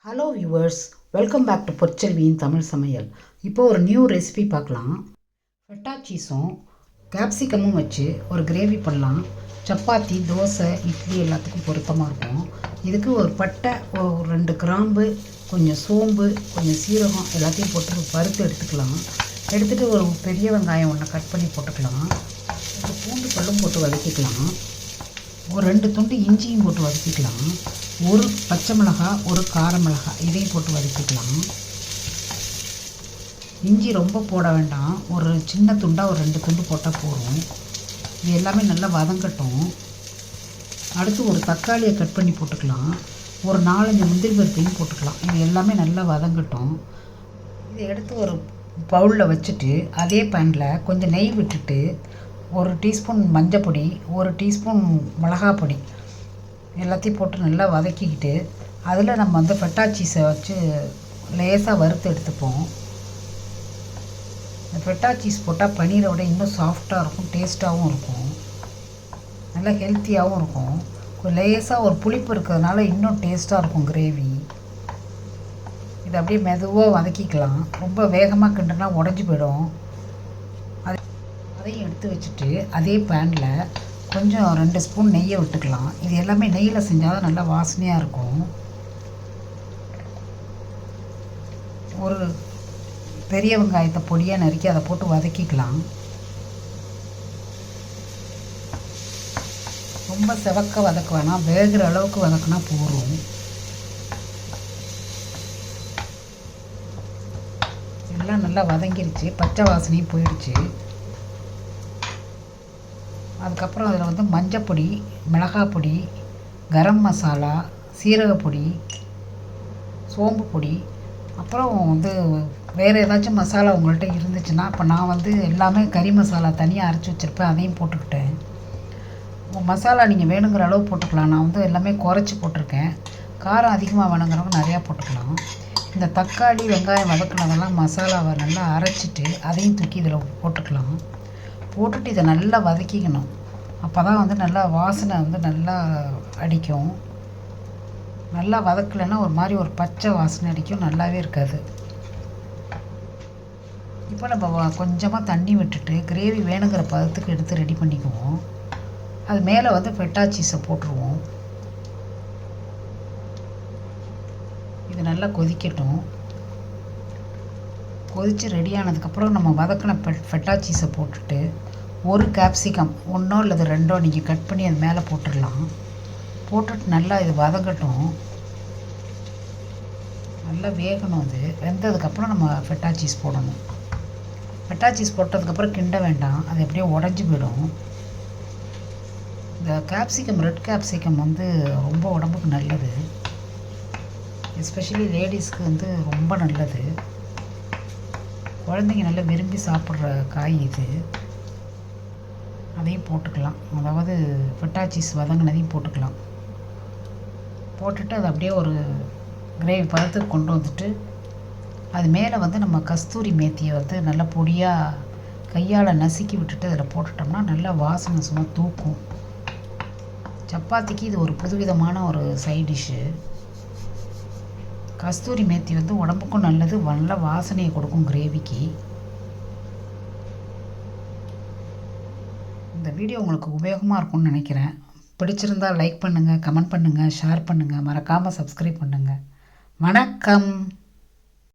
Hello viewers, welcome back to பொற்செல்வியின் தமிழ் சமையல். இப்போ ஒரு நியூ ரெசிபி பார்க்கலாம். ஃபெட்டா சீஸும் கேப்சிகமும் வச்சு ஒரு கிரேவி பண்ணலாம். சப்பாத்தி, தோசை, இட்லி எல்லாத்துக்கும் பொருத்தமாக இருக்கும். இதுக்கு ஒரு பட்டை, ஒரு 2 கிராம்பு, கொஞ்சம் சோம்பு, கொஞ்சம் சீரகம் எல்லாத்தையும் போட்டு வறுத்து எடுத்துக்கலாம். எடுத்துகிட்டு ஒரு பெரிய வெங்காயம் ஒன்று கட் பண்ணி போட்டுக்கலாம். ஒரு பூண்டு பல்லும் போட்டு வதக்கிக்கலாம். ஒரு 2 துண்டு இஞ்சியும் போட்டு வதக்கிக்கலாம். ஒரு பச்சை மிளகாய், ஒரு கார மிளகாய் இதையும் போட்டு வதக்கிக்கலாம். இஞ்சி ரொம்ப போட வேண்டாம், ஒரு சின்ன துண்டாக ஒரு 2 துண்டு போட்டால் போதும். இது எல்லாமே நல்லா வதங்கட்டும். அடுத்து ஒரு தக்காளியை கட் பண்ணி போட்டுக்கலாம். ஒரு 4-5 முந்திரி பருப்பையும் போட்டுக்கலாம். இது எல்லாமே நல்லா வதங்கட்டும். இதை எடுத்து ஒரு பவுலில் வச்சுட்டு அதே பேனில் கொஞ்சம் நெய் விட்டுட்டு 1 டீஸ்பூன் மஞ்சப்பொடி, 1 டீஸ்பூன் மிளகாப்பொடி எல்லாத்தையும் போட்டு நல்லா வதக்கிக்கிட்டு அதில் நம்ம ஃபெட்டா சீஸை வச்சு லேசாக வறுத்து எடுத்துப்போம். இந்த ஃபெட்டா சீஸ் போட்டால் பன்னீரை விட இன்னும் சாஃப்டாக இருக்கும், டேஸ்ட்டாகவும் இருக்கும், நல்லா ஹெல்த்தியாகவும் இருக்கும். லேசாக ஒரு புளிப்பு இருக்கிறதுனால இன்னும் டேஸ்ட்டாக இருக்கும் கிரேவி. இதை அப்படியே மெதுவாக வதக்கிக்கலாம். ரொம்ப வேகமாக கிண்டுனா உடஞ்சி போயிடும். அதையும் எடுத்து வச்சுட்டு அதே பேனில் கொஞ்சம் 2 ஸ்பூன் நெய்யை விட்டுக்கலாம். இது எல்லாமே நெய்யில் செஞ்சால் தான் நல்லா வாசனையாக இருக்கும். ஒரு பெரிய வெங்காயத்தை பொடியாக நறுக்கி அதை போட்டு வதக்கிக்கலாம். ரொம்ப செவக்க வதக்க வேணாம், வேகிற அளவுக்கு வதக்கினா போதும். எல்லாம் நல்லா வதங்கிருச்சு, பச்சை வாசனையும் போயிடுச்சு. அதுக்கப்புறம் அதில் மஞ்சப்பொடி, மிளகாப்பொடி, கரம் மசாலா, சீரகப்பொடி, சோம்பு பொடி, அப்புறம் வேறு ஏதாச்சும் மசாலா உங்கள்கிட்ட இருந்துச்சுன்னா, இப்போ நான் எல்லாமே கறி மசாலா தனியாக அரைச்சி வச்சுருப்பேன், அதையும் போட்டுக்கிட்டேன். மசாலா நீங்கள் வேணுங்கிற அளவு போட்டுக்கலாம். நான் எல்லாமே குறைச்சி போட்டிருக்கேன். காரம் அதிகமாக வேணுங்கிறவங்க நிறையா போட்டுக்கலாம். இந்த தக்காளி, வெங்காயம் வதக்குனதெல்லாம் மசாலாவை நல்லா அரைச்சிட்டு அதையும் தூக்கி இதில் போட்டுக்கலாம். போட்டுட்டு இதை நல்லா வதக்கிக்கணும். அப்போ தான் நல்லா வாசனை நல்லா அடிக்கும். நல்லா வதக்கலைன்னா ஒரு மாதிரி ஒரு பச்சை வாசனை அடிக்கும், நல்லாவே இருக்காது. இப்போ நம்ம கொஞ்சமாக தண்ணி விட்டுட்டு கிரேவி வேணுங்கிற பதத்துக்கு எடுத்து ரெடி பண்ணிக்குவோம். அது மேலே ஃபெட்டா சீஸை போட்டுருவோம். இது நல்லா கொதிக்கட்டும். கொதித்து ரெடியானதுக்கப்புறம் நம்ம வதக்கின ஃபெட்டா சீஸை போட்டுட்டு ஒரு கேப்சிகம் 1 அல்லது 2 நீங்கள் கட் பண்ணி அது மேலே போட்டுடலாம். போட்டுட்டு நல்லா இது வதங்கட்டும், நல்லா வேகணும். அது வெந்ததுக்கப்புறம் நம்ம ஃபெட்டா சீஸ் போடணும். ஃபெட்டா சீஸ் போட்டதுக்கப்புறம் கிண்ட வேண்டாம், அது எப்படியோ உடஞ்சி போயிடும். இந்த கேப்சிகம், ரெட் கேப்சிகம் ரொம்ப உடம்புக்கு நல்லது, எஸ்பெஷலி லேடிஸ்க்கு ரொம்ப நல்லது. குழந்தைங்க நல்லா விரும்பி சாப்பிட்ற காய் இது. அதையும் போட்டுக்கலாம், அதாவது ஃபெட்டா சீஸ் வதங்கினதையும் போட்டுக்கலாம். போட்டுட்டு அது அப்படியே ஒரு கிரேவி பதத்துக்கு கொண்டு வந்துட்டு அது மேலே நம்ம கஸ்தூரி மேத்தியை நல்லா பொடியாக கையால் நசுக்கி விட்டுட்டு அதில் போட்டுட்டோம்னா நல்லா வாசனை சும்மா தூக்கும். சப்பாத்திக்கு இது ஒரு புதுவிதமான ஒரு சைட் டிஷ்ஷு. கஸ்தூரி மேத்தி உடம்புக்கும் நல்லது, நல்ல வாசனையை கொடுக்கும் கிரேவிக்கு. இந்த வீடியோ உங்களுக்கு உபயோகமாக இருக்கும்னு நினைக்கிறேன். பிடிச்சிருந்தால் லைக் பண்ணுங்கள், கமெண்ட் பண்ணுங்கள், ஷேர் பண்ணுங்கள், மறக்காமல் சப்ஸ்கிரைப் பண்ணுங்கள். வணக்கம்.